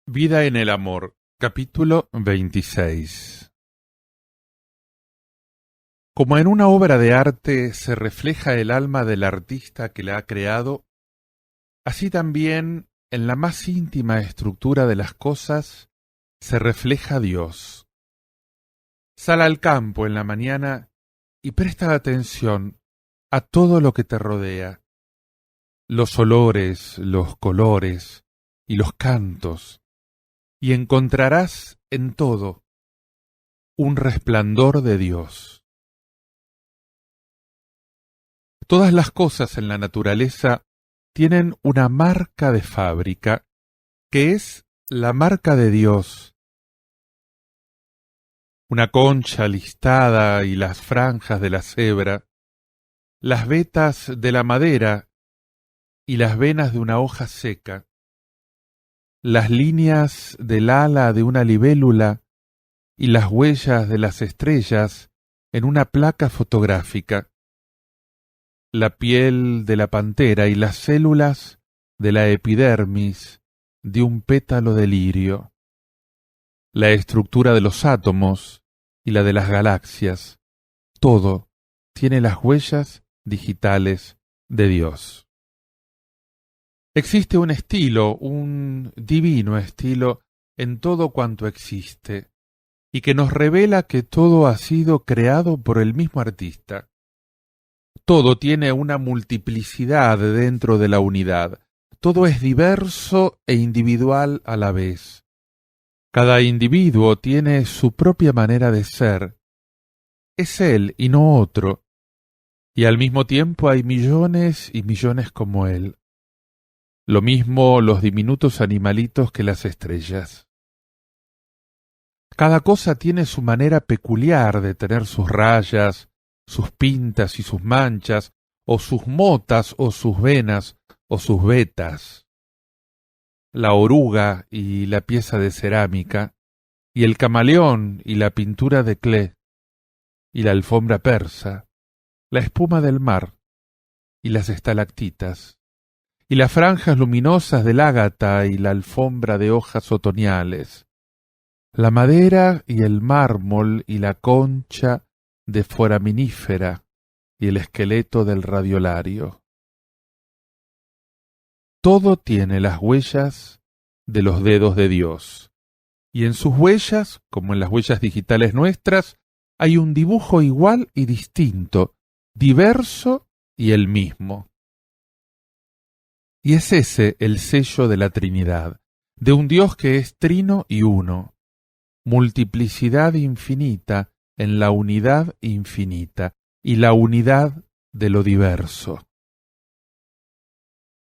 Vida en el amor, capítulo 26. Como en una obra de arte se refleja el alma del artista que la ha creado, así también en la más íntima estructura de las cosas se refleja Dios. Sal al campo en la mañana y presta atención a todo lo que te rodea, los olores, los colores y los cantos, y encontrarás en todo un resplandor de Dios. Todas las cosas en la naturaleza tienen una marca de fábrica, que es la marca de Dios. Una concha listada y las franjas de la cebra, las vetas de la madera y las venas de una hoja seca, las líneas del ala de una libélula y las huellas de las estrellas en una placa fotográfica, la piel de la pantera y las células de la epidermis de un pétalo de lirio, la estructura de los átomos y la de las galaxias, todo tiene las huellas digitales de Dios. Existe un estilo, un divino estilo en todo cuanto existe, y que nos revela que todo ha sido creado por el mismo artista. Todo tiene una multiplicidad dentro de la unidad. Todo es diverso e individual a la vez. Cada individuo tiene su propia manera de ser. Es él y no otro. Y al mismo tiempo hay millones y millones como él. Lo mismo los diminutos animalitos que las estrellas. Cada cosa tiene su manera peculiar de tener sus rayas, sus pintas y sus manchas, o sus motas, o sus venas, o sus vetas. La oruga y la pieza de cerámica, y el camaleón y la pintura de Klee, y la alfombra persa, la espuma del mar, y las estalactitas, y las franjas luminosas del ágata y la alfombra de hojas otoñales, la madera y el mármol y la concha de foraminífera y el esqueleto del radiolario. Todo tiene las huellas de los dedos de Dios, y en sus huellas, como en las huellas digitales nuestras, hay un dibujo igual y distinto, diverso y el mismo. Y es ese el sello de la Trinidad, de un Dios que es trino y uno, multiplicidad infinita en la unidad infinita, y la unidad de lo diverso.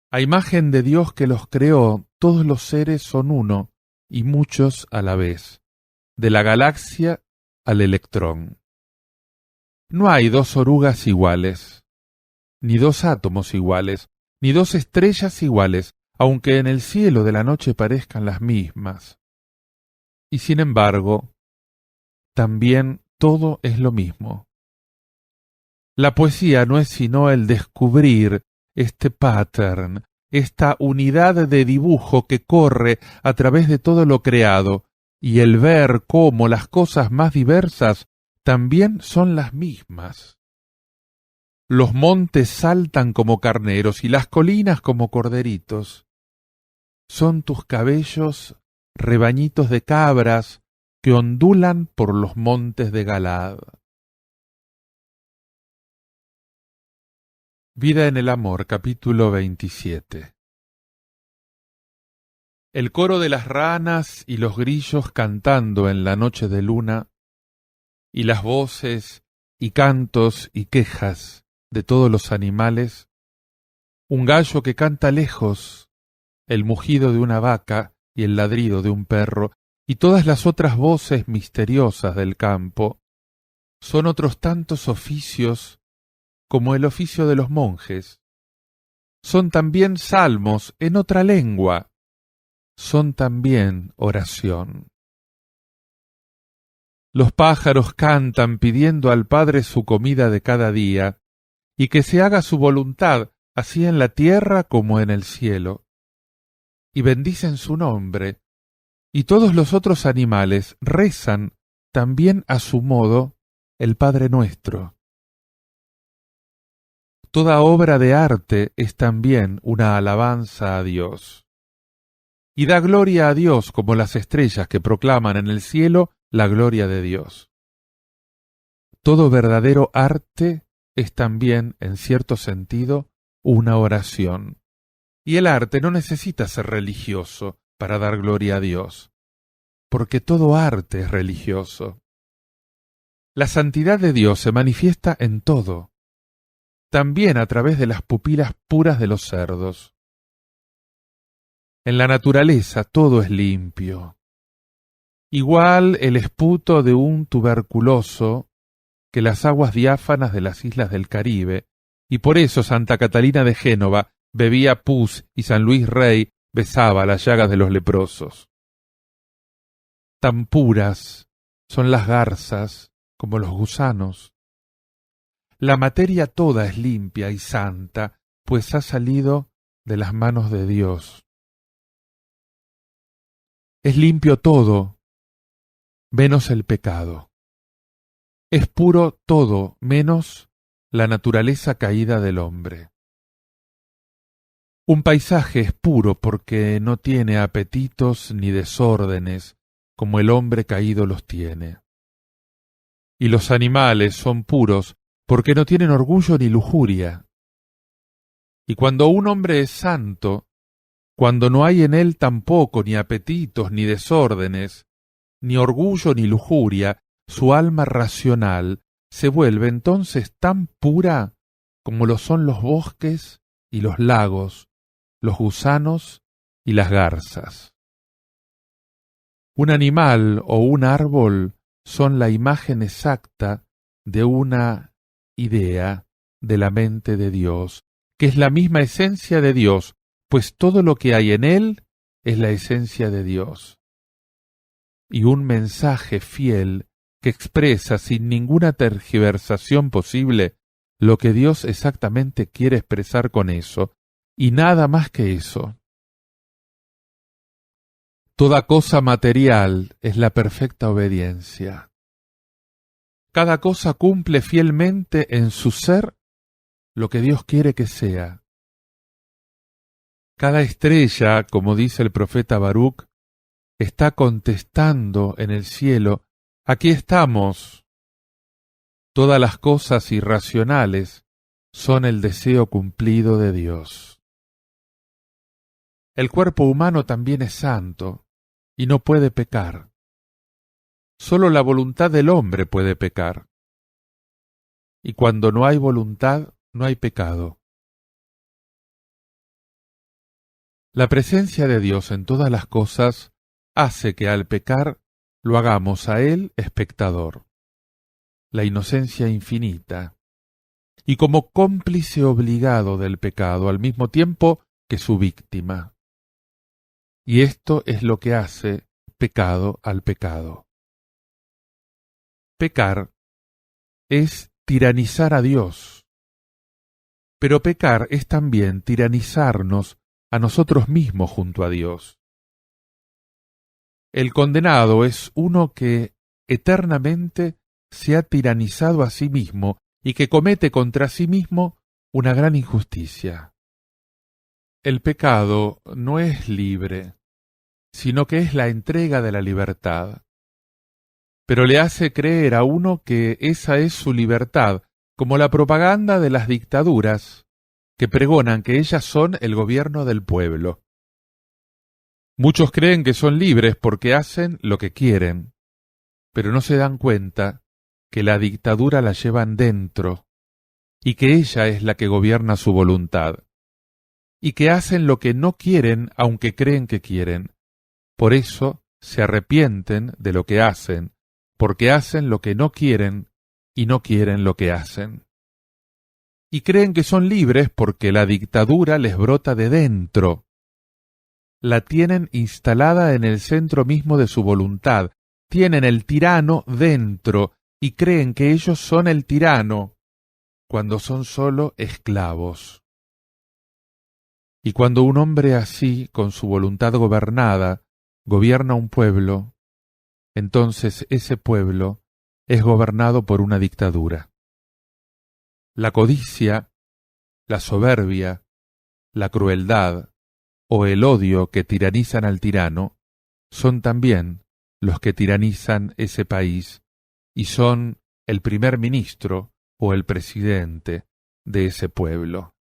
A imagen de Dios que los creó, todos los seres son uno, y muchos a la vez, de la galaxia al electrón. No hay dos orugas iguales, ni dos átomos iguales, ni dos estrellas iguales, aunque en el cielo de la noche parezcan las mismas. Y sin embargo, también todo es lo mismo. La poesía no es sino el descubrir este pattern, esta unidad de dibujo que corre a través de todo lo creado, y el ver cómo las cosas más diversas también son las mismas. Los montes saltan como carneros y las colinas como corderitos. Son tus cabellos rebañitos de cabras que ondulan por los montes de Galaad. Vida en el amor, capítulo 27. El coro de las ranas y los grillos cantando en la noche de luna, y las voces y cantos y quejas de todos los animales, un gallo que canta lejos, el mugido de una vaca y el ladrido de un perro, y todas las otras voces misteriosas del campo, son otros tantos oficios como el oficio de los monjes. Son también salmos en otra lengua, son también oración. Los pájaros cantan pidiendo al Padre su comida de cada día, y que se haga su voluntad, así en la tierra como en el cielo. Y bendicen su nombre, Y todos los otros animales rezan también a su modo el Padre Nuestro. Toda obra de arte es también una alabanza a Dios. Y da gloria a Dios como las estrellas que proclaman en el cielo la gloria de Dios. Todo verdadero arte es también, en cierto sentido, una oración. Y el arte no necesita ser religioso para dar gloria a Dios, porque todo arte es religioso. La santidad de Dios se manifiesta en todo, también a través de las pupilas puras de los cerdos. En la naturaleza todo es limpio. Igual el esputo de un tuberculoso que las aguas diáfanas de las islas del Caribe, y por eso Santa Catalina de Génova bebía pus y San Luis Rey besaba las llagas de los leprosos. Tan puras son las garzas como los gusanos. La materia toda es limpia y santa, pues ha salido de las manos de Dios. Es limpio todo, menos el pecado. Es puro todo, menos la naturaleza caída del hombre. Un paisaje es puro porque no tiene apetitos ni desórdenes, como el hombre caído los tiene. Y los animales son puros porque no tienen orgullo ni lujuria. Y cuando un hombre es santo, cuando no hay en él tampoco ni apetitos ni desórdenes, ni orgullo ni lujuria, su alma racional se vuelve entonces tan pura como lo son los bosques y los lagos, los gusanos y las garzas. Un animal o un árbol son la imagen exacta de una idea de la mente de Dios, que es la misma esencia de Dios, pues todo lo que hay en él es la esencia de Dios. Y un mensaje fiel que expresa sin ninguna tergiversación posible lo que Dios exactamente quiere expresar con eso, y nada más que eso. Toda cosa material es la perfecta obediencia. Cada cosa cumple fielmente en su ser lo que Dios quiere que sea. Cada estrella, como dice el profeta Baruch, está contestando en el cielo: aquí estamos. Todas las cosas irracionales son el deseo cumplido de Dios. El cuerpo humano también es santo y no puede pecar. Solo la voluntad del hombre puede pecar. Y cuando no hay voluntad, no hay pecado. La presencia de Dios en todas las cosas hace que al pecar lo hagamos a Él espectador, la inocencia infinita, y como cómplice obligado del pecado al mismo tiempo que su víctima. Y esto es lo que hace pecado al pecado. Pecar es tiranizar a Dios, pero pecar es también tiranizarnos a nosotros mismos junto a Dios. El condenado es uno que eternamente se ha tiranizado a sí mismo y que comete contra sí mismo una gran injusticia. El pecado no es libre, sino que es la entrega de la libertad. Pero le hace creer a uno que esa es su libertad, como la propaganda de las dictaduras, que pregonan que ellas son el gobierno del pueblo. Muchos creen que son libres porque hacen lo que quieren, pero no se dan cuenta que la dictadura la llevan dentro, y que ella es la que gobierna su voluntad, y que hacen lo que no quieren aunque creen que quieren. Por eso se arrepienten de lo que hacen, porque hacen lo que no quieren y no quieren lo que hacen. Y creen que son libres porque la dictadura les brota de dentro. La tienen instalada en el centro mismo de su voluntad, tienen el tirano dentro y creen que ellos son el tirano, cuando son solo esclavos. Y cuando un hombre así, con su voluntad gobernada, gobierna un pueblo, entonces ese pueblo es gobernado por una dictadura. La codicia, la soberbia, la crueldad o el odio que tiranizan al tirano son también los que tiranizan ese país y son el primer ministro o el presidente de ese pueblo.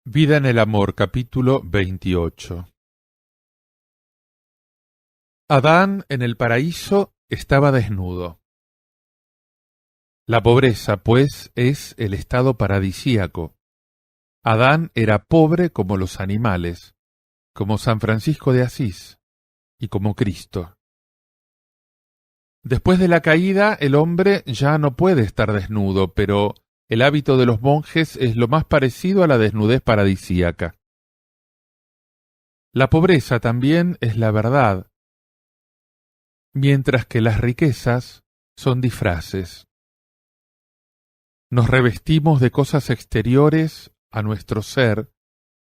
Vida en el amor, capítulo 28. Adán en el paraíso estaba desnudo. La pobreza, pues, es el estado paradisíaco. Adán era pobre como los animales, como San Francisco de Asís y como Cristo. Después de la caída, el hombre ya no puede estar desnudo, pero el hábito de los monjes es lo más parecido a la desnudez paradisíaca. La pobreza también es la verdad, mientras que las riquezas son disfraces. Nos revestimos de cosas exteriores a nuestro ser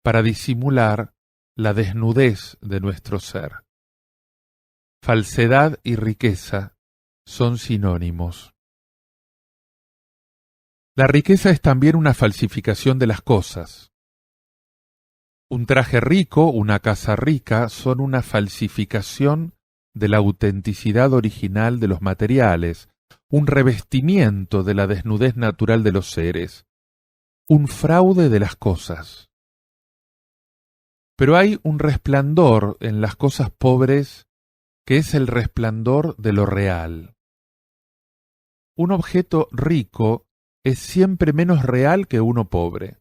para disimular la desnudez de nuestro ser. Falsedad y riqueza son sinónimos. La riqueza es también una falsificación de las cosas. Un traje rico, una casa rica, son una falsificación de la autenticidad original de los materiales, un revestimiento de la desnudez natural de los seres, un fraude de las cosas. Pero hay un resplandor en las cosas pobres que es el resplandor de lo real. Un objeto rico es siempre menos real que uno pobre.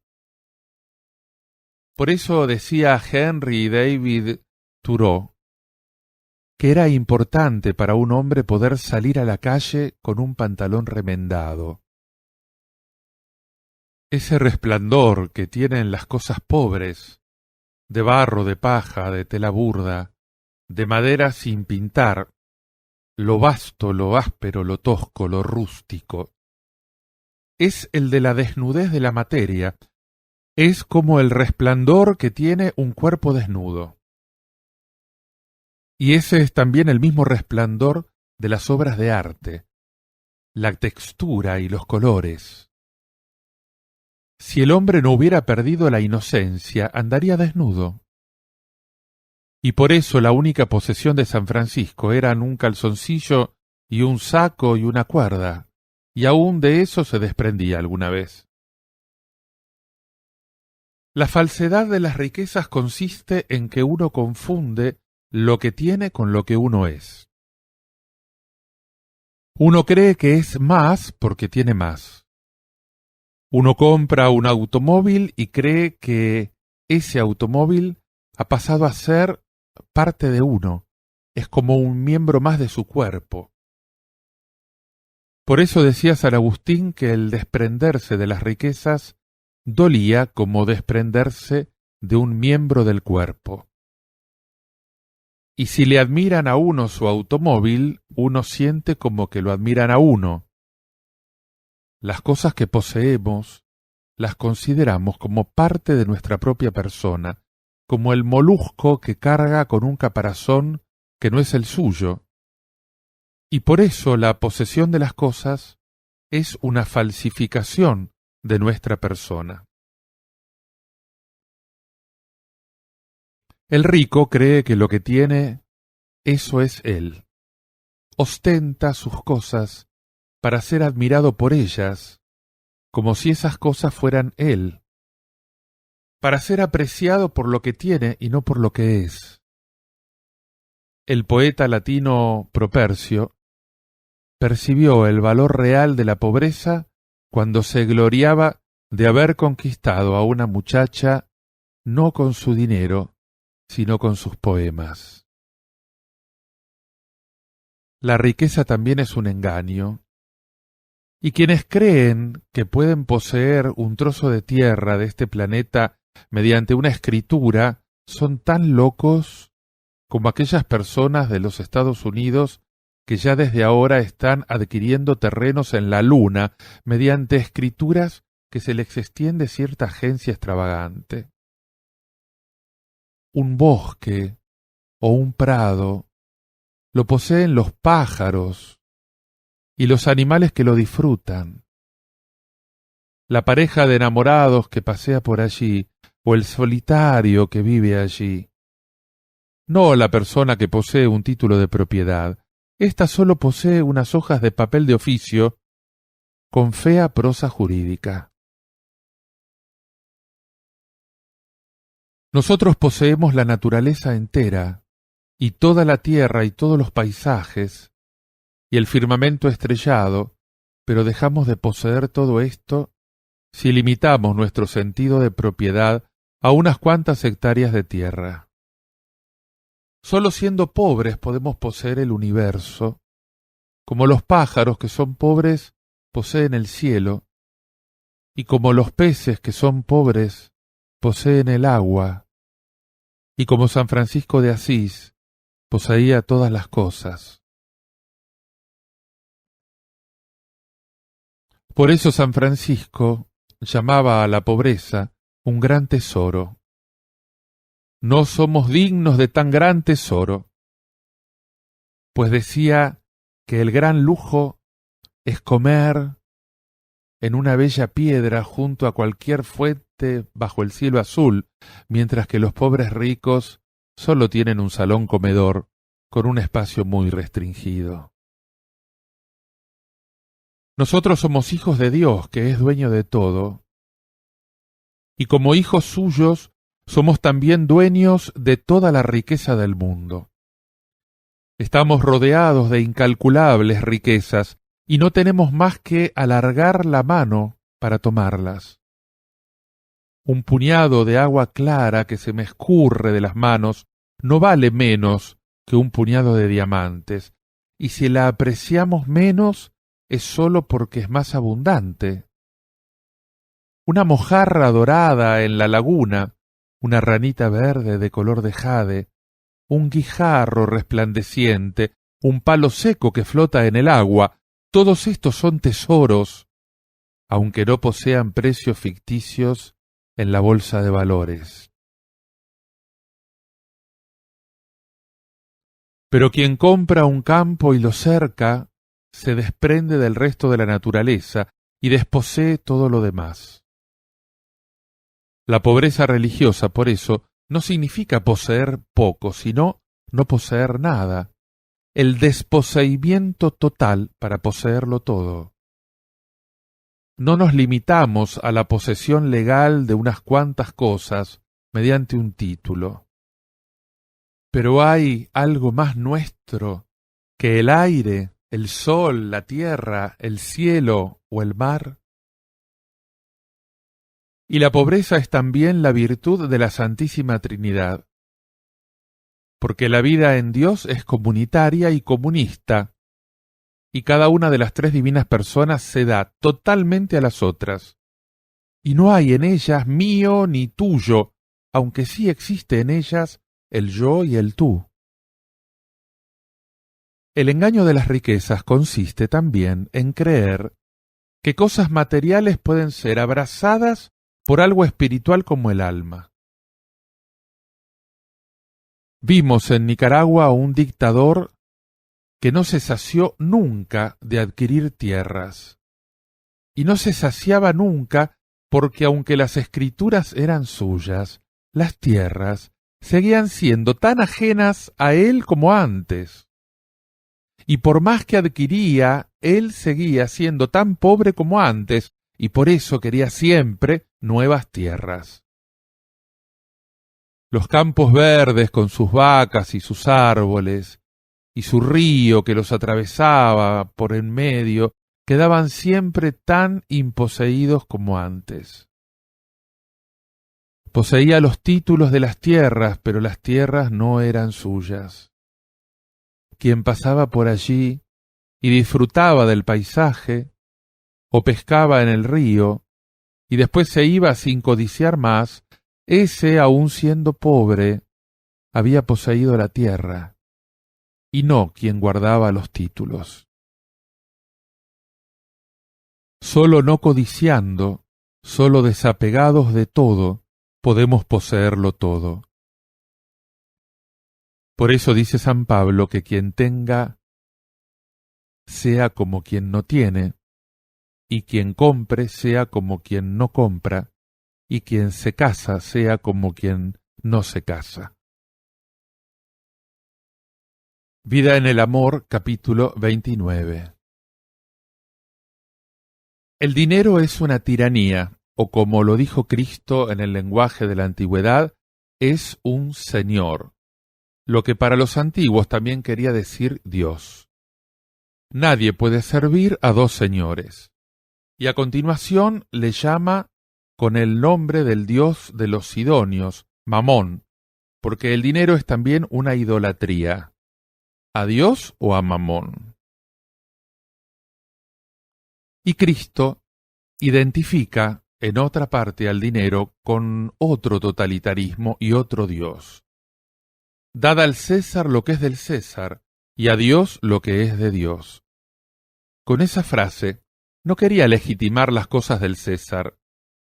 Por eso decía Henry David Thoreau que era importante para un hombre poder salir a la calle con un pantalón remendado. Ese resplandor que tienen las cosas pobres, de barro, de paja, de tela burda, de madera sin pintar, lo vasto, lo áspero, lo tosco, lo rústico, es el de la desnudez de la materia, es como el resplandor que tiene un cuerpo desnudo. Y ese es también el mismo resplandor de las obras de arte, la textura y los colores. Si el hombre no hubiera perdido la inocencia, andaría desnudo. Y por eso la única posesión de San Francisco eran un calzoncillo y un saco y una cuerda, y aún de eso se desprendía alguna vez. La falsedad de las riquezas consiste en que uno confunde lo que tiene con lo que uno es. Uno cree que es más porque tiene más. Uno compra un automóvil y cree que ese automóvil ha pasado a ser parte de uno, es como un miembro más de su cuerpo. Por eso decía San Agustín que el desprenderse de las riquezas dolía como desprenderse de un miembro del cuerpo. Y si le admiran a uno su automóvil, uno siente como que lo admiran a uno. Las cosas que poseemos las consideramos como parte de nuestra propia persona, como el molusco que carga con un caparazón que no es el suyo. Y por eso la posesión de las cosas es una falsificación de nuestra persona. El rico cree que lo que tiene, eso es él. Ostenta sus cosas para ser admirado por ellas, como si esas cosas fueran él, para ser apreciado por lo que tiene y no por lo que es. El poeta latino Propercio percibió el valor real de la pobreza cuando se gloriaba de haber conquistado a una muchacha no con su dinero, sino con sus poemas. La riqueza también es un engaño, y quienes creen que pueden poseer un trozo de tierra de este planeta mediante una escritura son tan locos como aquellas personas de los Estados Unidos que ya desde ahora están adquiriendo terrenos en la Luna mediante escrituras que se les extiende cierta agencia extravagante. un bosque o un prado, lo poseen los pájaros y los animales que lo disfrutan. La pareja de enamorados que pasea por allí, o el solitario que vive allí. No la persona que posee un título de propiedad. Ésta solo posee unas hojas de papel de oficio con fea prosa jurídica. Nosotros poseemos la naturaleza entera, y toda la tierra y todos los paisajes, y el firmamento estrellado, pero dejamos de poseer todo esto si limitamos nuestro sentido de propiedad a unas cuantas hectáreas de tierra. Solo siendo pobres podemos poseer el universo, como los pájaros que son pobres poseen el cielo, y como los peces que son pobres poseen el agua, y como San Francisco de Asís poseía todas las cosas. Por eso San Francisco llamaba a la pobreza un gran tesoro. No somos dignos de tan gran tesoro, pues decía que el gran lujo es comer en una bella piedra junto a cualquier fuente bajo el cielo azul, mientras que los pobres ricos solo tienen un salón comedor con un espacio muy restringido. Nosotros somos hijos de Dios, que es dueño de todo, y como hijos suyos somos también dueños de toda la riqueza del mundo. Estamos rodeados de incalculables riquezas y no tenemos más que alargar la mano para tomarlas. Un puñado de agua clara que se me escurre de las manos no vale menos que un puñado de diamantes, y si la apreciamos menos es sólo porque es más abundante. Una mojarra dorada en la laguna, una ranita verde de color de jade, un guijarro resplandeciente, un palo seco que flota en el agua, todos estos son tesoros, aunque no posean precios ficticios en la bolsa de valores. Pero quien compra un campo y lo cerca, se desprende del resto de la naturaleza y desposee todo lo demás. La pobreza religiosa, por eso, no significa poseer poco, sino no poseer nada, el desposeimiento total para poseerlo todo. No nos limitamos a la posesión legal de unas cuantas cosas mediante un título. Pero hay algo más nuestro que el aire, el sol, la tierra, el cielo o el mar. Y la pobreza es también la virtud de la Santísima Trinidad, porque la vida en Dios es comunitaria y comunista, y cada una de las tres divinas personas se da totalmente a las otras, y no hay en ellas mío ni tuyo, aunque sí existe en ellas el yo y el tú. El engaño de las riquezas consiste también en creer que cosas materiales pueden ser abrazadas por algo espiritual como el alma. Vimos en Nicaragua a un dictador que no se sació nunca de adquirir tierras, y no se saciaba nunca porque aunque las escrituras eran suyas, las tierras seguían siendo tan ajenas a él como antes. Y por más que adquiría, él seguía siendo tan pobre como antes, y por eso quería siempre nuevas tierras. Los campos verdes con sus vacas y sus árboles, y su río que los atravesaba por en medio, quedaban siempre tan imposeídos como antes. Poseía los títulos de las tierras, pero las tierras no eran suyas. Quien pasaba por allí y disfrutaba del paisaje, o pescaba en el río, y después se iba sin codiciar más, ese, aun siendo pobre, había poseído la tierra, y no quien guardaba los títulos. Solo no codiciando, solo desapegados de todo, podemos poseerlo todo. Por eso dice San Pablo que quien tenga sea como quien no tiene, y quien compre sea como quien no compra, y quien se casa sea como quien no se casa. Vida en el Amor, capítulo 29. El dinero es una tiranía, o como lo dijo Cristo en el lenguaje de la antigüedad, es un señor, lo que para los antiguos también quería decir Dios. Nadie puede servir a dos señores. Y a continuación le llama con el nombre del dios de los sidonios, Mamón, porque el dinero es también una idolatría. ¿A Dios o a Mamón? Y Cristo identifica en otra parte al dinero con otro totalitarismo y otro Dios. Dad al César lo que es del César, y a Dios lo que es de Dios. Con esa frase, no quería legitimar las cosas del César,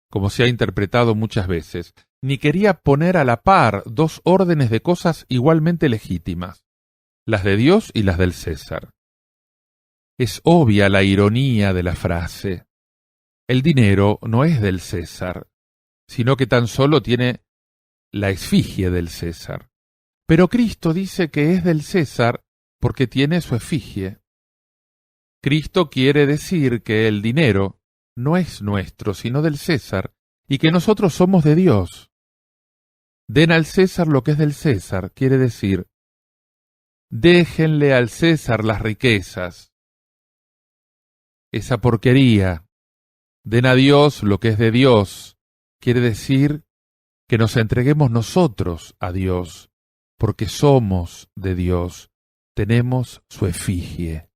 como se ha interpretado muchas veces, ni quería poner a la par dos órdenes de cosas igualmente legítimas, las de Dios y las del César. Es obvia la ironía de la frase. El dinero no es del César, sino que tan solo tiene la efigie del César. Pero Cristo dice que es del César porque tiene su efigie. Cristo quiere decir que el dinero no es nuestro, sino del César, y que nosotros somos de Dios. Den al César lo que es del César, quiere decir, déjenle al César las riquezas, esa porquería. Den a Dios lo que es de Dios, quiere decir que nos entreguemos nosotros a Dios, porque somos de Dios, tenemos su efigie.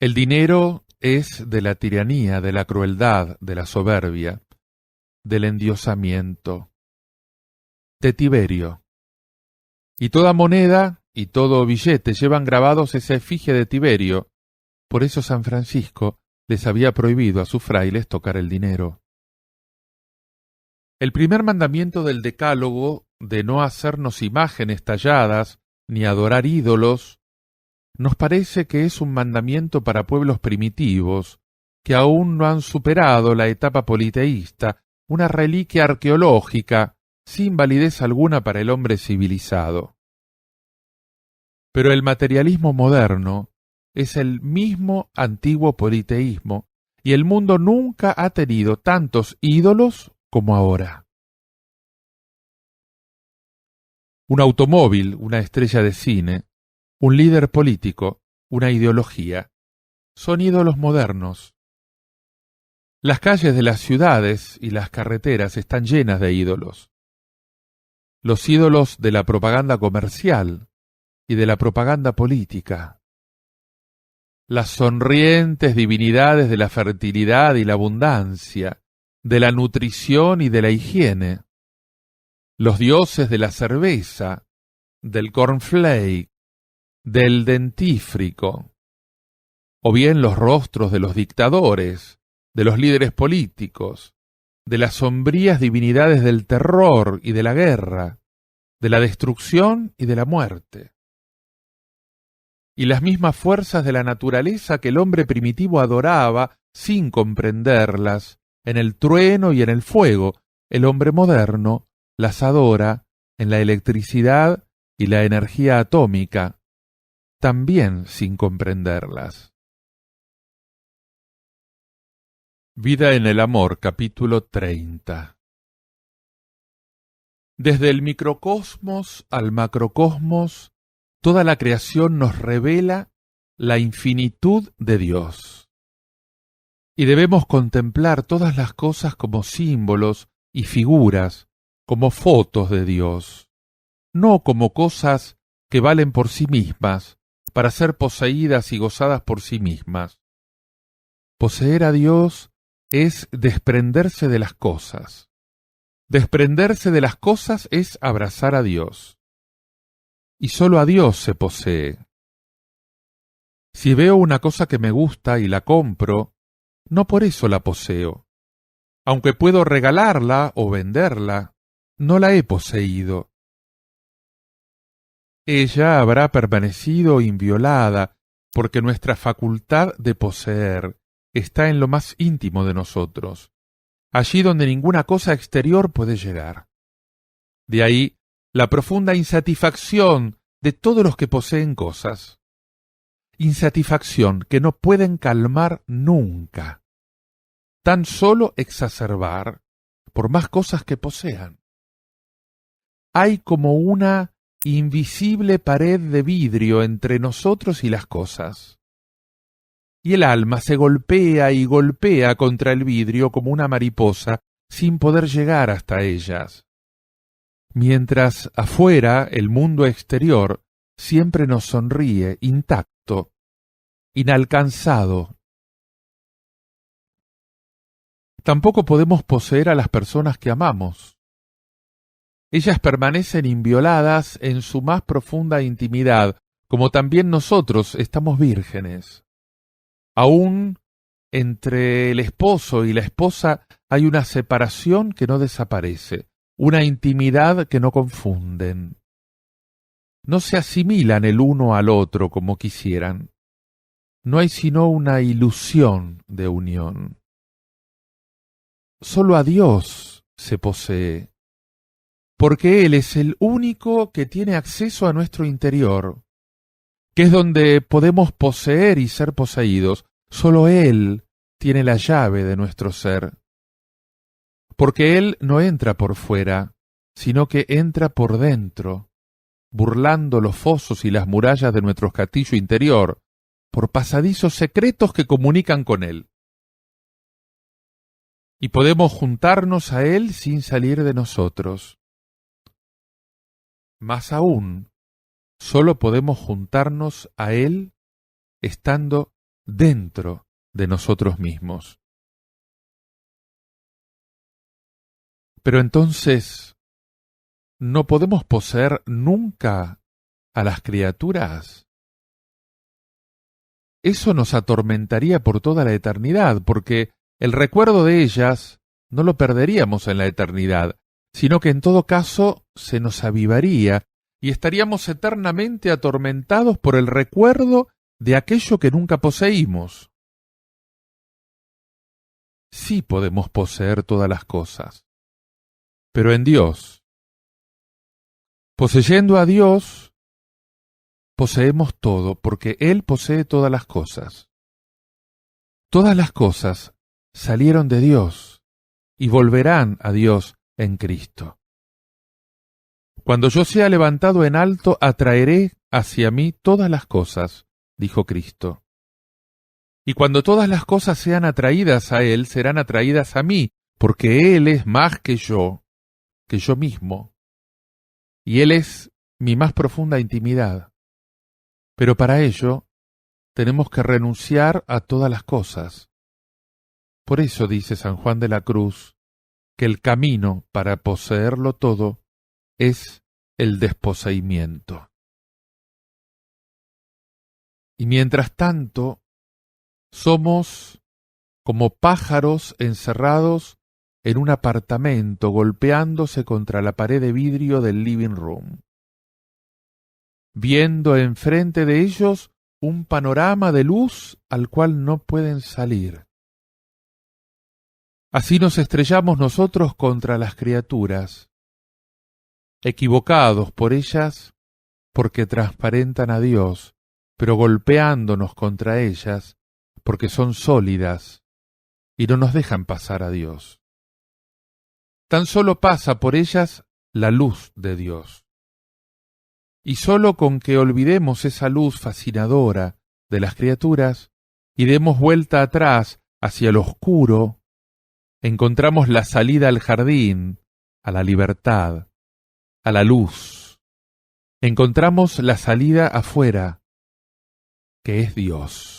El dinero es de la tiranía, de la crueldad, de la soberbia, del endiosamiento, de Tiberio. Y toda moneda y todo billete llevan grabados esa efigie de Tiberio. Por eso San Francisco les había prohibido a sus frailes tocar el dinero. El primer mandamiento del Decálogo, de no hacernos imágenes talladas ni adorar ídolos, nos parece que es un mandamiento para pueblos primitivos, que aún no han superado la etapa politeísta, una reliquia arqueológica, sin validez alguna para el hombre civilizado. Pero el materialismo moderno es el mismo antiguo politeísmo, y el mundo nunca ha tenido tantos ídolos como ahora. Un automóvil, una estrella de cine, un líder político, una ideología, son ídolos modernos. Las calles de las ciudades y las carreteras están llenas de ídolos. Los ídolos de la propaganda comercial y de la propaganda política. Las sonrientes divinidades de la fertilidad y la abundancia, de la nutrición y de la higiene. Los dioses de la cerveza, del cornflake, del dentífrico, o bien los rostros de los dictadores, de los líderes políticos, de las sombrías divinidades del terror y de la guerra, de la destrucción y de la muerte. Y las mismas fuerzas de la naturaleza que el hombre primitivo adoraba sin comprenderlas, en el trueno y en el fuego, el hombre moderno las adora en la electricidad y la energía atómica, también sin comprenderlas. Vida en el Amor, capítulo 30. Desde el microcosmos al macrocosmos, toda la creación nos revela la infinitud de Dios. Y debemos contemplar todas las cosas como símbolos y figuras, como fotos de Dios, no como cosas que valen por sí mismas, para ser poseídas y gozadas por sí mismas. Poseer a Dios es desprenderse de las cosas. Desprenderse de las cosas es abrazar a Dios. Y sólo a Dios se posee. Si veo una cosa que me gusta y la compro, no por eso la poseo. Aunque puedo regalarla o venderla, no la he poseído. Ella habrá permanecido inviolada, porque nuestra facultad de poseer está en lo más íntimo de nosotros, allí donde ninguna cosa exterior puede llegar. De ahí la profunda insatisfacción de todos los que poseen cosas. Insatisfacción que no pueden calmar nunca, tan solo exacerbar, por más cosas que posean. Hay como una invisible pared de vidrio entre nosotros y las cosas. Y el alma se golpea y golpea contra el vidrio como una mariposa sin poder llegar hasta ellas. Mientras afuera el mundo exterior siempre nos sonríe intacto, inalcanzado. Tampoco podemos poseer a las personas que amamos. Ellas permanecen invioladas en su más profunda intimidad, como también nosotros estamos vírgenes. Aún entre el esposo y la esposa hay una separación que no desaparece, una intimidad que no confunden. No se asimilan el uno al otro como quisieran. No hay sino una ilusión de unión. Solo a Dios se posee, porque Él es el único que tiene acceso a nuestro interior, que es donde podemos poseer y ser poseídos. Solo Él tiene la llave de nuestro ser, porque Él no entra por fuera, sino que entra por dentro, burlando los fosos y las murallas de nuestro castillo interior, por pasadizos secretos que comunican con Él. Y podemos juntarnos a Él sin salir de nosotros. Más aún, solo podemos juntarnos a Él estando dentro de nosotros mismos. Pero entonces, ¿no podemos poseer nunca a las criaturas? Eso nos atormentaría por toda la eternidad, porque el recuerdo de ellas no lo perderíamos en la eternidad, sino que en todo caso se nos avivaría y estaríamos eternamente atormentados por el recuerdo de aquello que nunca poseímos. Sí podemos poseer todas las cosas, pero en Dios. Poseyendo a Dios, poseemos todo, porque Él posee todas las cosas. Todas las cosas salieron de Dios y volverán a Dios en Cristo. Cuando yo sea levantado en alto, atraeré hacia mí todas las cosas, dijo Cristo. Y cuando todas las cosas sean atraídas a Él, serán atraídas a mí, porque Él es más que yo mismo. Y Él es mi más profunda intimidad. Pero para ello, tenemos que renunciar a todas las cosas. Por eso dice San Juan de la Cruz, que el camino para poseerlo todo es el desposeimiento. Y mientras tanto, somos como pájaros encerrados en un apartamento golpeándose contra la pared de vidrio del living room, viendo enfrente de ellos un panorama de luz al cual no pueden salir. Así nos estrellamos nosotros contra las criaturas, equivocados por ellas porque transparentan a Dios, pero golpeándonos contra ellas porque son sólidas y no nos dejan pasar a Dios. Tan solo pasa por ellas la luz de Dios. Y solo con que olvidemos esa luz fascinadora de las criaturas y demos vuelta atrás hacia lo oscuro, encontramos la salida al jardín, a la libertad, a la luz. Encontramos la salida afuera, que es Dios.